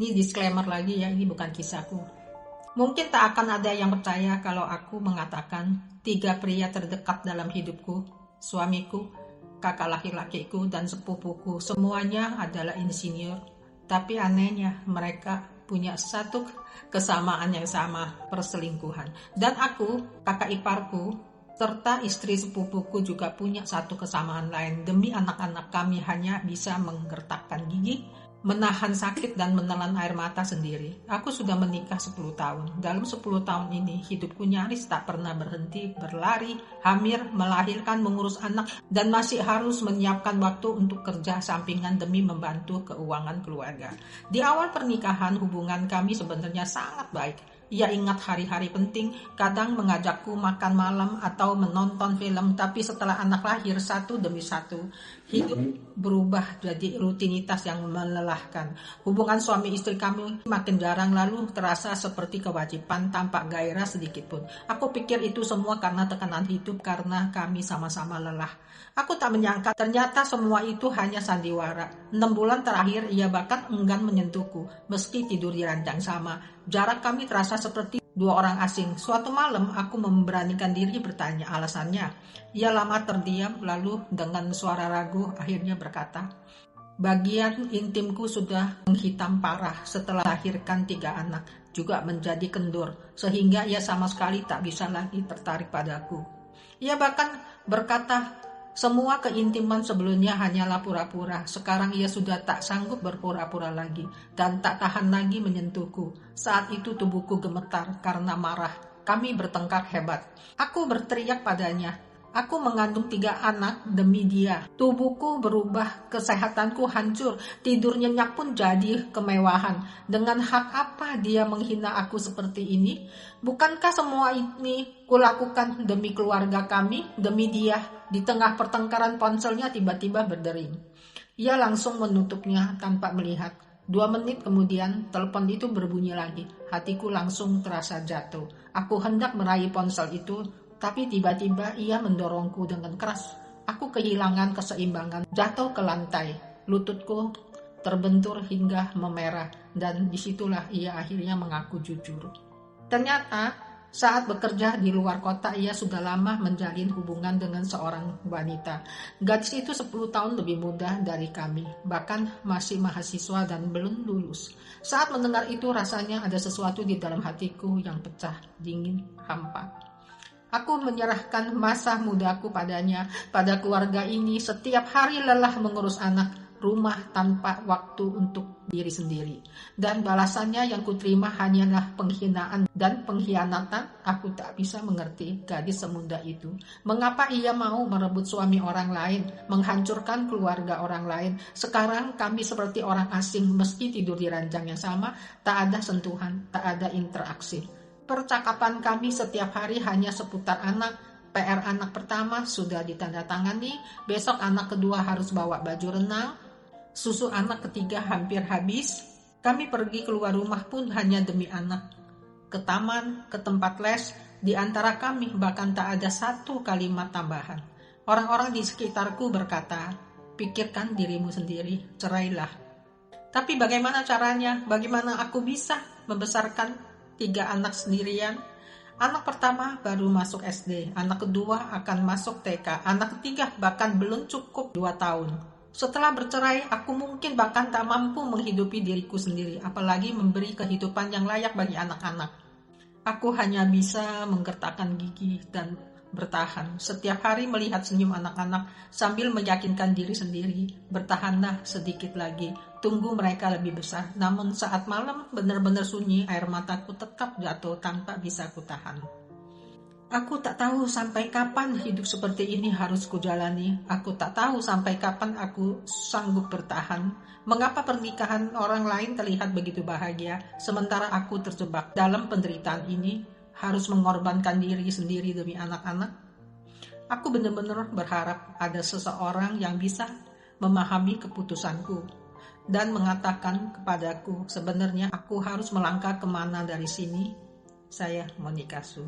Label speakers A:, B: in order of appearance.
A: Ini disclaimer lagi ya, ini bukan kisahku. Mungkin tak akan ada yang percaya kalau aku mengatakan 3 pria terdekat dalam hidupku, suamiku, kakak laki-lakiku, dan sepupuku, semuanya adalah insinyur. Tapi anehnya mereka punya satu kesamaan yang sama, perselingkuhan. Dan aku, kakak iparku, serta istri sepupuku juga punya satu kesamaan lain. Demi anak-anak kami hanya bisa menggertakkan gigi, menahan sakit dan menelan air mata sendiri. Aku sudah menikah 10 tahun. Dalam 10 tahun ini, hidupku nyaris tak pernah berhenti berlari, hamil, melahirkan, mengurus anak, dan masih harus menyiapkan waktu untuk kerja sampingan demi membantu keuangan keluarga. Di awal pernikahan, hubungan kami sebenarnya sangat baik. Ia ingat hari-hari penting, kadang mengajakku makan malam atau menonton film, tapi setelah anak lahir satu demi satu, hidup berubah jadi rutinitas yang melelahkan. Hubungan suami istri kami makin jarang, lalu terasa seperti kewajiban tanpa gairah sedikit pun. Aku pikir itu semua karena tekanan hidup, karena kami sama-sama lelah. Aku tak menyangka ternyata semua itu hanya sandiwara. 6 bulan terakhir ia bahkan enggan menyentuhku, meski tidur di ranjang sama. Jarak kami terasa seperti 2 orang asing. Suatu malam aku memberanikan diri bertanya alasannya. Ia lama terdiam, lalu dengan suara ragu akhirnya berkata, "Bagian intimku sudah menghitam parah setelah lahirkan 3 anak, juga menjadi kendur, sehingga ia sama sekali tak bisa lagi tertarik padaku." Ia bahkan berkata, semua keintiman sebelumnya hanyalah pura-pura. Sekarang ia sudah tak sanggup berpura-pura lagi dan tak tahan lagi menyentuhku. Saat itu tubuhku gemetar karena marah. Kami bertengkar hebat. Aku berteriak padanya, "Aku mengandung 3 anak demi dia." Tubuhku berubah, kesehatanku hancur, tidur nyenyak pun jadi kemewahan. Dengan hak apa dia menghina aku seperti ini? Bukankah semua ini kulakukan demi keluarga kami, demi dia? Di tengah pertengkaran ponselnya tiba-tiba berdering. Ia langsung menutupnya tanpa melihat. 2 menit kemudian telepon itu berbunyi lagi. Hatiku langsung terasa jatuh. Aku hendak meraih ponsel itu, tapi tiba-tiba ia mendorongku dengan keras. Aku kehilangan keseimbangan, jatuh ke lantai. Lututku terbentur hingga memerah, dan disitulah ia akhirnya mengaku jujur. Ternyata saat bekerja di luar kota, ia sudah lama menjalin hubungan dengan seorang wanita. Gadis itu 10 tahun lebih muda dari kami, bahkan masih mahasiswa dan belum lulus. Saat mendengar itu rasanya ada sesuatu di dalam hatiku yang pecah, dingin, hampa. Aku menyerahkan masa mudaku padanya, pada keluarga ini. Setiap hari lelah mengurus anak, rumah tanpa waktu untuk diri sendiri. Dan balasannya yang kuterima hanyalah penghinaan dan pengkhianatan. Aku tak bisa mengerti gadis semuda itu. Mengapa ia mau merebut suami orang lain, menghancurkan keluarga orang lain. Sekarang kami seperti orang asing, meski tidur di ranjang yang sama, tak ada sentuhan, tak ada interaksi. Percakapan kami setiap hari hanya seputar anak. PR anak pertama sudah ditandatangani, besok anak kedua harus bawa baju renang, susu anak ketiga hampir habis. Kami pergi keluar rumah pun hanya demi anak. Ke taman, ke tempat les, di antara kami bahkan tak ada satu kalimat tambahan. Orang-orang di sekitarku berkata, "Pikirkan dirimu sendiri, cerailah." Tapi bagaimana caranya? Bagaimana aku bisa membesarkan 3 anak sendirian? Anak pertama baru masuk SD, anak kedua akan masuk TK, anak ketiga bahkan belum cukup 2 tahun. Setelah bercerai, aku mungkin bahkan tak mampu menghidupi diriku sendiri, apalagi memberi kehidupan yang layak bagi anak-anak. Aku hanya bisa menggertakkan gigi dan bertahan. Setiap hari melihat senyum anak-anak sambil meyakinkan diri sendiri, bertahanlah sedikit lagi, tunggu mereka lebih besar. Namun saat malam benar-benar sunyi, air mataku tetap jatuh tanpa bisa kutahan. Aku tak tahu sampai kapan hidup seperti ini harus kujalani. Aku tak tahu sampai kapan aku sanggup bertahan. Mengapa pernikahan orang lain terlihat begitu bahagia, sementara aku terjebak dalam penderitaan ini, harus mengorbankan diri sendiri demi anak-anak? Aku benar-benar berharap ada seseorang yang bisa memahami keputusanku dan mengatakan kepadaku, sebenarnya aku harus melangkah kemana dari sini. Saya Monica Su.